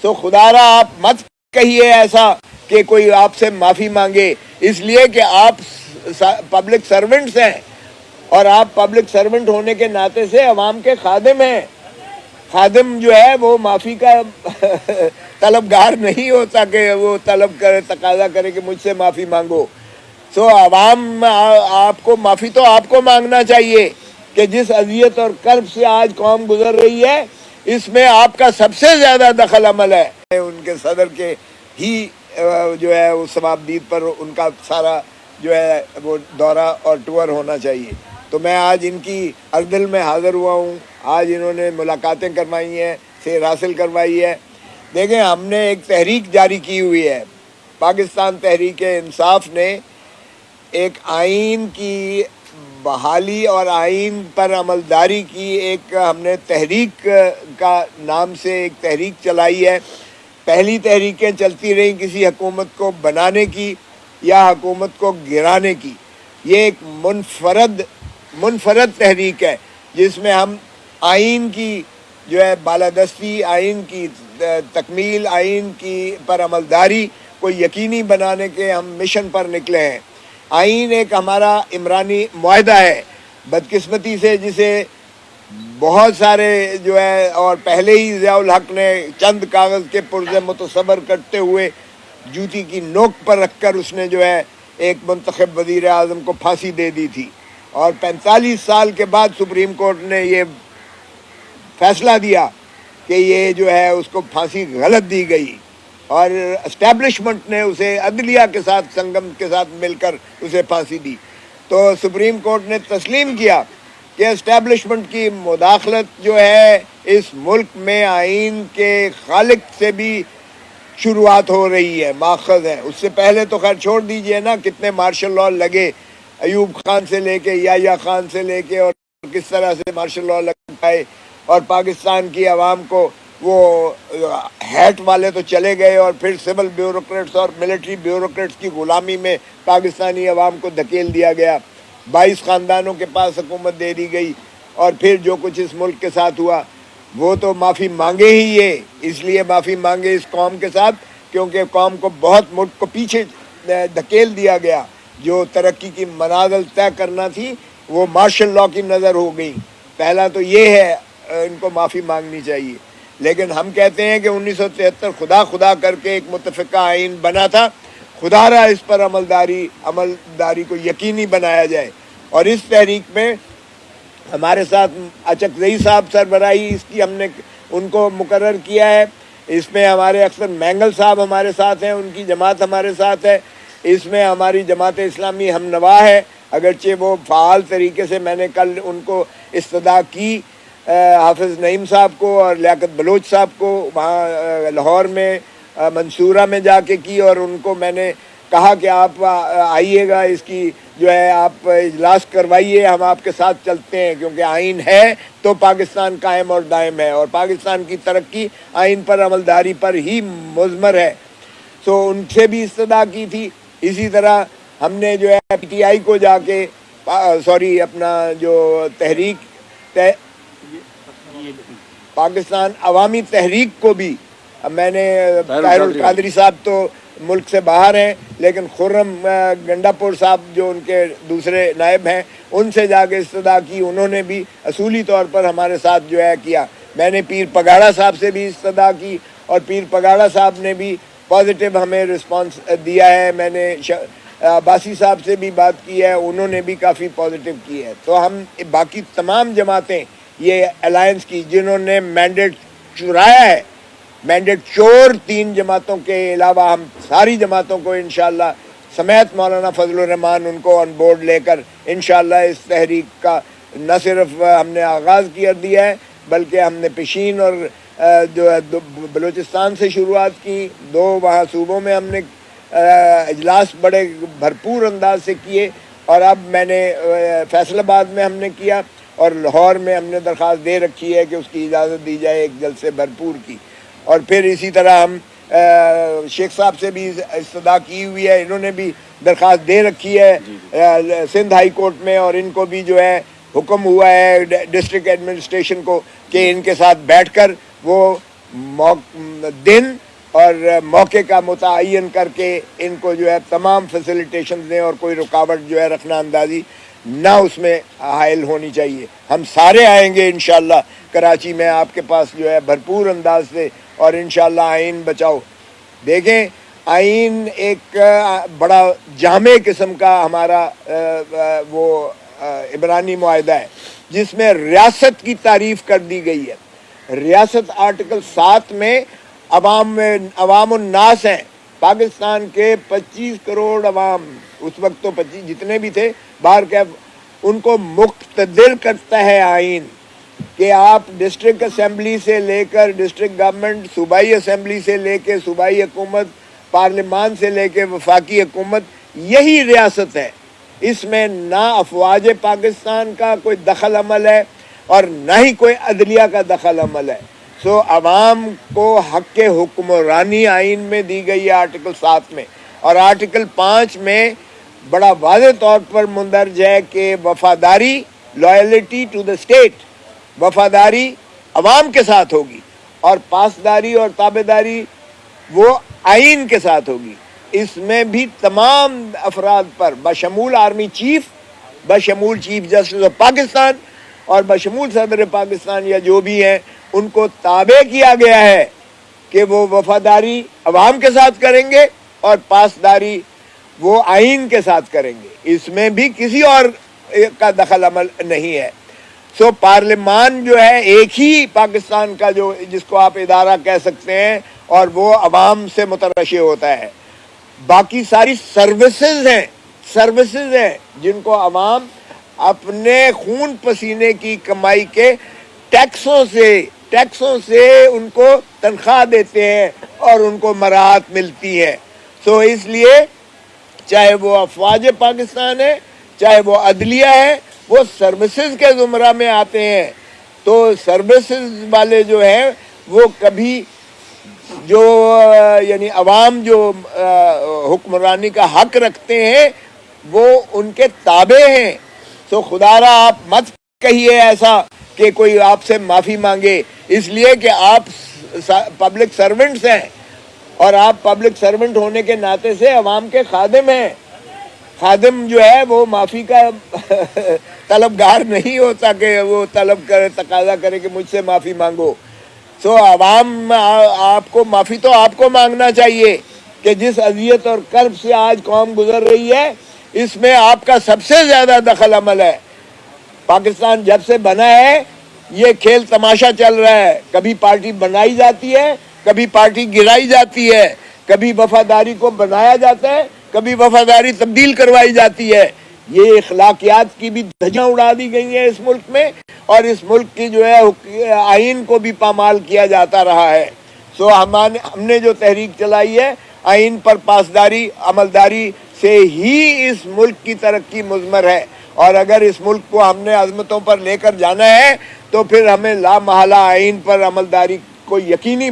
سو خدا را آپ مت کہیے ایسا کہ کوئی آپ سے معافی مانگے، اس لیے کہ آپ پبلک سرونٹس ہیں، اور آپ پبلک سرونٹ ہونے کے ناطے سے عوام کے خادم ہیں. خادم جو ہے وہ معافی کا طلبگار نہیں ہوتا کہ وہ طلب کرے، تقاضا کرے کہ مجھ سے معافی مانگو. سو عوام آپ کو معافی تو آپ کو مانگنا چاہیے کہ جس اذیت اور کرب سے آج قوم گزر رہی ہے اس میں آپ کا سب سے زیادہ دخل عمل ہے. ان کے صدر کے ہی جو ہے وہ ثوابدید پر ان کا سارا جو ہے وہ دورہ اور ٹور ہونا چاہیے. تو میں آج ان کی اردل میں حاضر ہوا ہوں. آج انہوں نے ملاقاتیں کروائی ہیں، سیر حاصل کروائی ہے. دیکھیں ہم نے ایک تحریک جاری کی ہوئی ہے، پاکستان تحریک انصاف نے ایک آئین کی بحالی اور آئین پر عملداری کی ایک ہم نے تحریک کا نام سے ایک تحریک چلائی ہے. پہلی تحریکیں چلتی رہیں کسی حکومت کو بنانے کی یا حکومت کو گرانے کی. یہ ایک منفرد تحریک ہے جس میں ہم آئین کی جو ہے بالادستی، آئین کی تکمیل، آئین کی پر عملداری کو یقینی بنانے کے ہم مشن پر نکلے ہیں. آئین ایک ہمارا عمرانی معاہدہ ہے، بدقسمتی سے جسے بہت سارے جو ہے اور پہلے ہی ضیاء الحق نے چند کاغذ کے پرزے متصور کرتے ہوئے جوتی کی نوک پر رکھ کر اس نے جو ہے ایک منتخب وزیر اعظم کو پھانسی دے دی تھی، اور 45 سال کے بعد سپریم کورٹ نے یہ فیصلہ دیا کہ یہ جو ہے اس کو پھانسی غلط دی گئی، اور اسٹیبلشمنٹ نے اسے عدلیہ کے ساتھ سنگم کے ساتھ مل کر اسے پھانسی دی. تو سپریم کورٹ نے تسلیم کیا کہ اسٹیبلشمنٹ کی مداخلت جو ہے اس ملک میں آئین کے خالق سے بھی شروعات ہو رہی ہے، ماخذ ہے. اس سے پہلے تو خیر چھوڑ دیجئے نا، کتنے مارشل لاء لگے، ایوب خان سے لے کے یحییٰ خان سے لے کے، اور کس طرح سے مارشل لاء لگ پائے، اور پاکستان کی عوام کو وہ ہیٹ والے تو چلے گئے، اور پھر سول بیوروکریٹس اور ملٹری بیوروکریٹس کی غلامی میں پاکستانی عوام کو دھکیل دیا گیا. 22 خاندانوں کے پاس حکومت دے دی گئی، اور پھر جو کچھ اس ملک کے ساتھ ہوا وہ تو معافی مانگے ہی. یہ اس لیے معافی مانگے اس قوم کے ساتھ کیونکہ قوم کو بہت ملک کو پیچھے دھکیل دیا گیا. جو ترقی کی منازل طے کرنا تھی وہ مارشل لاء کی نظر ہو گئی. پہلا تو یہ ہے ان کو معافی مانگنی چاہیے. لیکن ہم کہتے ہیں کہ 1973 خدا کر کے ایک متفقہ آئین بنا تھا، خدا را اس پر عملداری کو یقینی بنایا جائے. اور اس تحریک میں ہمارے ساتھ اچک زئی صاحب سربراہی اس کی ہم نے ان کو مقرر کیا ہے. اس میں ہمارے اکثر مینگل صاحب ہمارے ساتھ ہیں، ان کی جماعت ہمارے ساتھ ہے. اس میں ہماری جماعت اسلامی ہم نوا ہے، اگرچہ وہ فعال طریقے سے میں نے کل ان کو استدعا کی، حافظ نعیم صاحب کو اور لیاقت بلوچ صاحب کو وہاں لاہور میں منصورہ میں جا کے کی، اور ان کو میں نے کہا کہ آپ آئیے گا، اس کی جو ہے آپ اجلاس کروائیے، ہم آپ کے ساتھ چلتے ہیں، کیونکہ آئین ہے تو پاکستان قائم اور دائم ہے، اور پاکستان کی ترقی آئین پر عملداری پر ہی مضمر ہے. سو ان سے بھی استدعا کی تھی. اسی طرح ہم نے جو ہے پی ٹی آئی کو جا کے اپنا جو تحریک پاکستان عوامی تحریک کو بھی میں نے طاہر القادری صاحب تو ملک سے باہر ہیں، لیکن خرم گنڈا پور صاحب جو ان کے دوسرے نائب ہیں ان سے جا کے استدعا کی. انہوں نے بھی اصولی طور پر ہمارے ساتھ جو ہے کیا. میں نے پیر پگاڑا صاحب سے بھی استدعا کی، اور پیر پگاڑا صاحب نے بھی پازیٹیو ہمیں رسپانس دیا ہے. میں نے عباسی صاحب سے بھی بات کی ہے، انہوں نے بھی کافی پازیٹیو کی ہے. تو ہم باقی تمام جماعتیں یہ الائنس کی جنہوں نے مینڈیٹ چرایا ہے، مینڈیٹ چور 3 جماعتوں کے علاوہ ہم ساری جماعتوں کو انشاءاللہ سمیت مولانا فضل الرحمان ان کو آن بورڈ لے کر انشاءاللہ اس تحریک کا نہ صرف ہم نے آغاز کر دیا ہے بلکہ ہم نے پشین اور جو بلوچستان سے شروعات کی. 2 وہاں صوبوں میں ہم نے اجلاس بڑے بھرپور انداز سے کیے، اور اب میں نے فیصل آباد میں ہم نے کیا، اور لاہور میں ہم نے درخواست دے رکھی ہے کہ اس کی اجازت دی جائے ایک جلسے بھرپور کی. اور پھر اسی طرح ہم شیخ صاحب سے بھی استدعا کی ہوئی ہے، انہوں نے بھی درخواست دے رکھی ہے سندھ ہائی کورٹ میں، اور ان کو بھی جو ہے حکم ہوا ہے ڈسٹرکٹ ایڈمنسٹریشن کو کہ ان کے ساتھ بیٹھ کر وہ دن اور موقع کا متعین کر کے ان کو جو ہے تمام فیسیلیٹیشن دیں اور کوئی رکاوٹ جو ہے رکھنا اندازی نہ اس میں حائل ہونی چاہیے. ہم سارے آئیں گے انشاءاللہ کراچی میں آپ کے پاس جو ہے بھرپور انداز سے, اور انشاءاللہ آئین بچاؤ. دیکھیں آئین ایک بڑا جامع قسم کا ہمارا وہ عبرانی معاہدہ ہے جس میں ریاست کی تعریف کر دی گئی ہے. ریاست آرٹیکل 7 میں عوام الناس ہیں. پاکستان کے 25 کروڑ عوام, اس وقت تو 25 جتنے بھی تھے باہر کے, ان کو مقتدر کرتا ہے آئین کہ آپ ڈسٹرکٹ اسمبلی سے لے کر ڈسٹرکٹ گورنمنٹ, صوبائی اسمبلی سے لے کے صوبائی حکومت, پارلیمان سے لے کے وفاقی حکومت, یہی ریاست ہے. اس میں نہ افواج پاکستان کا کوئی دخل عمل ہے اور نہ ہی کوئی عدلیہ کا دخل عمل ہے. سو عوام کو حق حکمرانی آئین میں دی گئی ہے آرٹیکل 7 میں, اور آرٹیکل 5 میں بڑا واضح طور پر مندرج ہے کہ وفاداری, لائلٹی ٹو دا اسٹیٹ, وفاداری عوام کے ساتھ ہوگی اور پاسداری اور تابعداری وہ آئین کے ساتھ ہوگی. اس میں بھی تمام افراد پر بشمول آرمی چیف, بشمول چیف جسٹس آف پاکستان اور بشمول صدر پاکستان یا جو بھی ہیں, ان کو تابع کیا گیا ہے کہ وہ وفاداری عوام کے ساتھ کریں گے اور پاسداری وہ آئین کے ساتھ کریں گے. اس میں بھی کسی اور کا دخل عمل نہیں ہے. سو پارلیمان جو ہے ایک ہی پاکستان کا جو جس کو آپ ادارہ کہہ سکتے ہیں, اور وہ عوام سے مترشح ہوتا ہے. باقی ساری سروسز ہیں جن کو عوام اپنے خون پسینے کی کمائی کے ٹیکسوں سے ان کو تنخواہ دیتے ہیں اور ان کو مراحت ملتی ہے. سو اس لیے چاہے وہ افواج پاکستان ہے, چاہے وہ عدلیہ ہے, وہ سروسز کے زمرہ میں آتے ہیں. تو سروسز والے جو ہیں وہ کبھی جو یعنی عوام جو حکمرانی کا حق رکھتے ہیں وہ ان کے تابع ہیں. تو خدا را آپ مت کہیے ایسا کہ کوئی آپ سے معافی مانگے, اس لیے کہ آپ پبلک سرونٹس ہیں اور آپ پبلک سرونٹ ہونے کے ناطے سے عوام کے خادم ہیں. خادم جو ہے وہ معافی کا طلبگار نہیں ہوتا کہ وہ طلب کرے, تقاضا کرے کہ مجھ سے معافی مانگو. سو عوام آپ کو معافی تو آپ کو مانگنا چاہیے کہ جس اذیت اور کرب سے آج قوم گزر رہی ہے اس میں آپ کا سب سے زیادہ دخل عمل ہے. پاکستان جب سے بنا ہے یہ کھیل تماشا چل رہا ہے. کبھی پارٹی بنائی جاتی ہے, کبھی پارٹی گرائی جاتی ہے, کبھی وفاداری کو بنایا جاتا ہے, کبھی وفاداری تبدیل کروائی جاتی ہے. یہ اخلاقیات کی بھی دھجیاں اڑا دی گئی ہیں اس ملک میں, اور اس ملک کی جو ہے آئین کو بھی پامال کیا جاتا رہا ہے. سو ہم نے جو تحریک چلائی ہے آئین پر پاسداری عملداری سے ہی اس ملک کی ترقی مضمر ہے, اور اگر اس ملک کو ہم نے عظمتوں پر لے کر جانا ہے تو پھر ہمیں لا محالہ آئین پر عملداری کو یقینی